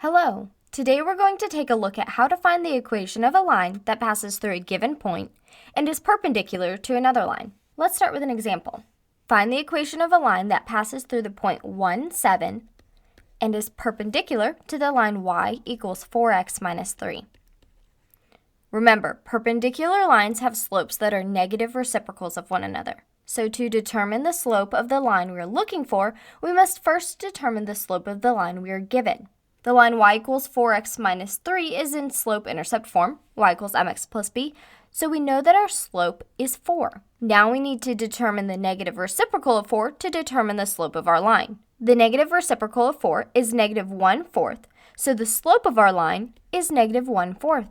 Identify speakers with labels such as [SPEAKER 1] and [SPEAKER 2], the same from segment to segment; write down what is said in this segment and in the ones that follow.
[SPEAKER 1] Hello! Today we're going to take a look at how to find the equation of a line that passes through a given point and is perpendicular to another line. Let's start with an example. Find the equation of a line that passes through the point 1, 7 and is perpendicular to the line y equals 4x minus 3. Remember, perpendicular lines have slopes that are negative reciprocals of one another. So to determine the slope of the line we are looking for, we must first determine the slope of the line we are given. The line y equals 4x minus 3 is in slope-intercept form, y equals mx plus b, so we know that our slope is 4. Now we need to determine the negative reciprocal of 4 to determine the slope of our line. The negative reciprocal of 4 is negative 1/4, so the slope of our line is negative 1/4.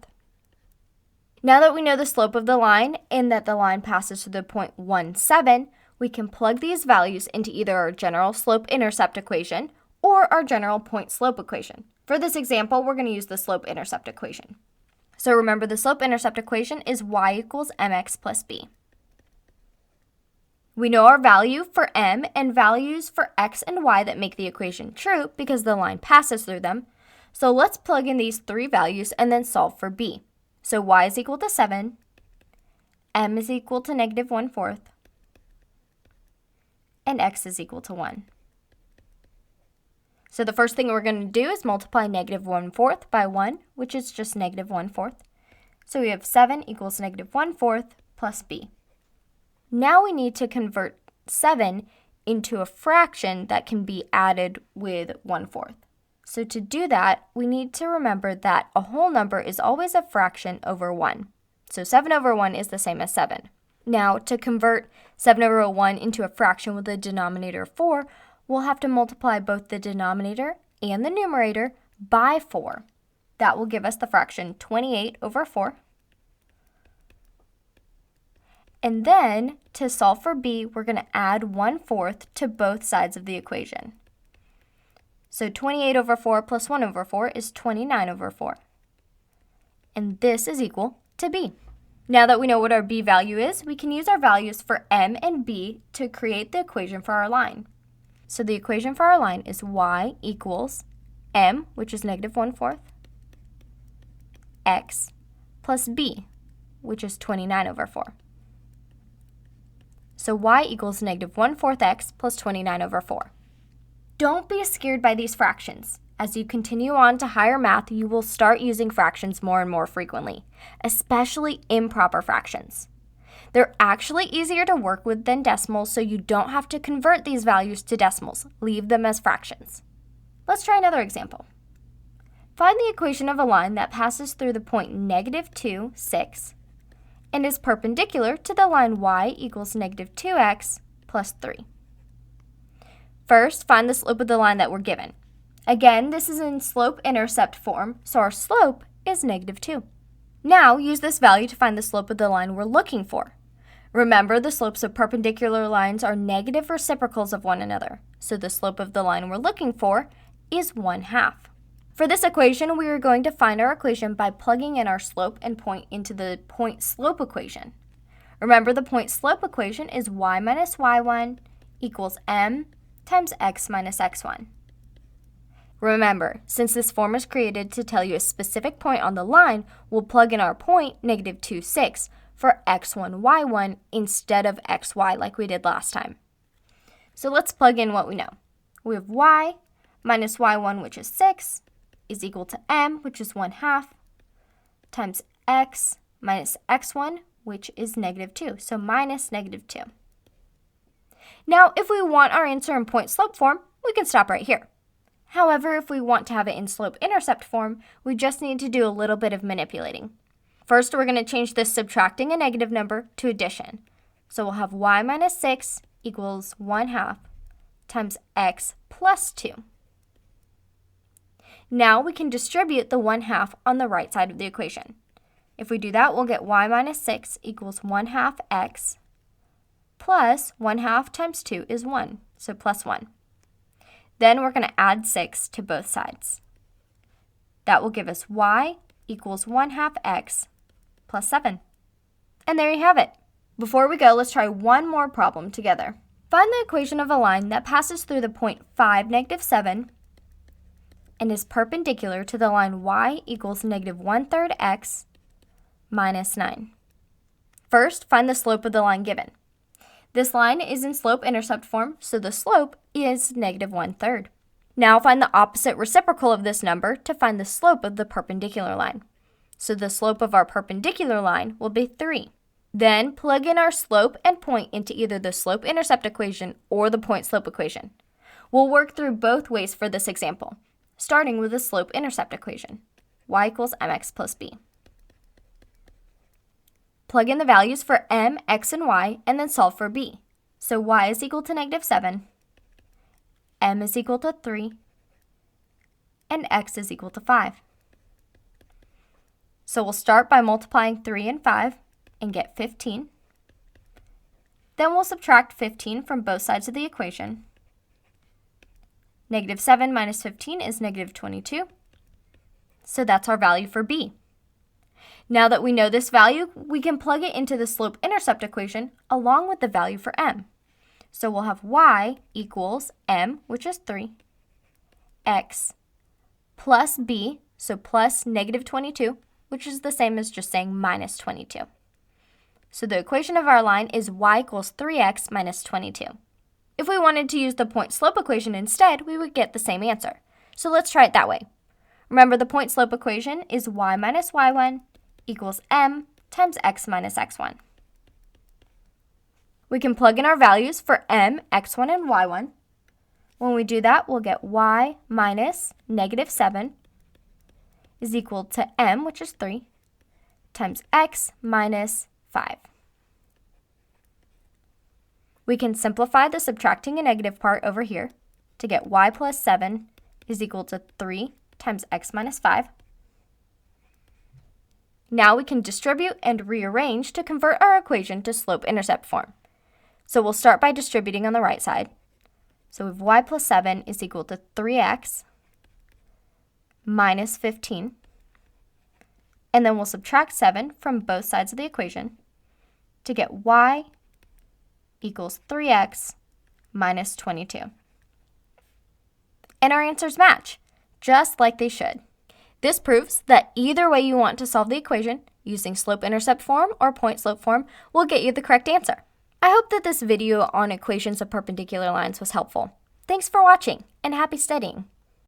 [SPEAKER 1] Now that we know the slope of the line and that the line passes through the point 1, 7, we can plug these values into either our general slope-intercept equation or our general point-slope equation. For this example, we're going to use the slope-intercept equation. So remember, the slope-intercept equation is y equals mx plus b. We know our value for m and values for x and y that make the equation true because the line passes through them. So let's plug in these three values and then solve for b. So y is equal to 7, m is equal to negative 1/4, and x is equal to 1. So the first thing we're going to do is multiply negative 1/4 by 1, which is just negative 1/4. So we have 7 equals negative 1/4 plus b. Now we need to convert 7 into a fraction that can be added with 1/4. So to do that, we need to remember that a whole number is always a fraction over 1. So 7 over 1 is the same as 7. Now, to convert 7 over 1 into a fraction with a denominator of 4, we'll have to multiply both the denominator and the numerator by 4. That will give us the fraction 28 over 4. And then, to solve for b, we're going to add 1/4 to both sides of the equation. So 28 over 4 plus 1 over 4 is 29 over 4. And this is equal to b. Now that we know what our b value is, we can use our values for m and b to create the equation for our line. So the equation for our line is y equals m, which is negative 1/4, x plus b, which is 29 over 4. So y equals negative 1/4 x plus 29 over 4. Don't be scared by these fractions. As you continue on to higher math, you will start using fractions more and more frequently, especially improper fractions. They're actually easier to work with than decimals, so you don't have to convert these values to decimals. Leave them as fractions. Let's try another example. Find the equation of a line that passes through the point negative 2, 6, and is perpendicular to the line y equals negative 2x plus 3. First, find the slope of the line that we're given. Again, this is in slope-intercept form, so our slope is negative 2. Now, use this value to find the slope of the line we're looking for. Remember, the slopes of perpendicular lines are negative reciprocals of one another, so the slope of the line we're looking for is 1/2. For this equation, we are going to find our equation by plugging in our slope and point into the point-slope equation. Remember, the point-slope equation is y minus y1 equals m times x minus x1. Remember, since this form is created to tell you a specific point on the line, we'll plug in our point, negative 2, 6, for x1, y1 instead of xy like we did last time. So let's plug in what we know. We have y minus y1, which is 6, is equal to m, which is 1/2, times x minus x1, which is negative 2, so minus negative 2. Now, if we want our answer in point-slope form, we can stop right here. However, if we want to have it in slope-intercept form, we just need to do a little bit of manipulating. First, we're going to change this subtracting a negative number to addition. So we'll have y minus 6 equals 1/2 times x plus 2. Now we can distribute the 1/2 on the right side of the equation. If we do that, we'll get y minus 6 equals 1/2 x plus 1/2 times 2 is 1, so plus 1. Then we're going to add 6 to both sides. That will give us y equals 1/2 x plus 7. And there you have it. Before we go, let's try one more problem together. Find the equation of a line that passes through the point 5, negative 7, and is perpendicular to the line y equals negative 1/3 x minus 9. First, find the slope of the line given. This line is in slope-intercept form, so the slope is negative 1/3. Now find the opposite reciprocal of this number to find the slope of the perpendicular line. So the slope of our perpendicular line will be 3. Then plug in our slope and point into either the slope-intercept equation or the point-slope equation. We'll work through both ways for this example, starting with the slope-intercept equation, y equals mx plus b. Plug in the values for m, x, and y, and then solve for b. So y is equal to negative 7, m is equal to 3, and x is equal to 5. So we'll start by multiplying 3 and 5 and get 15. Then we'll subtract 15 from both sides of the equation. Negative 7 minus 15 is negative 22. So that's our value for b. Now that we know this value, we can plug it into the slope-intercept equation along with the value for m. So we'll have y equals m, which is 3, x, plus b, so plus negative 22, which is the same as just saying minus 22. So the equation of our line is y equals 3x minus 22. If we wanted to use the point-slope equation instead, we would get the same answer. So let's try it that way. Remember, the point-slope equation is y minus y1 equals m times x minus x1. We can plug in our values for m, x1, and y1. When we do that, we'll get y minus negative 7 is equal to m, which is 3, times x minus 5. We can simplify the subtracting a negative part over here to get y plus 7 is equal to 3 times x minus 5. Now we can distribute and rearrange to convert our equation to slope-intercept form. So we'll start by distributing on the right side. So we have y plus 7 is equal to 3x minus 15. And then we'll subtract 7 from both sides of the equation to get y equals 3x minus 22. And our answers match, just like they should. This proves that either way you want to solve the equation, using slope-intercept form or point-slope form, will get you the correct answer. I hope that this video on equations of perpendicular lines was helpful. Thanks for watching, and happy studying!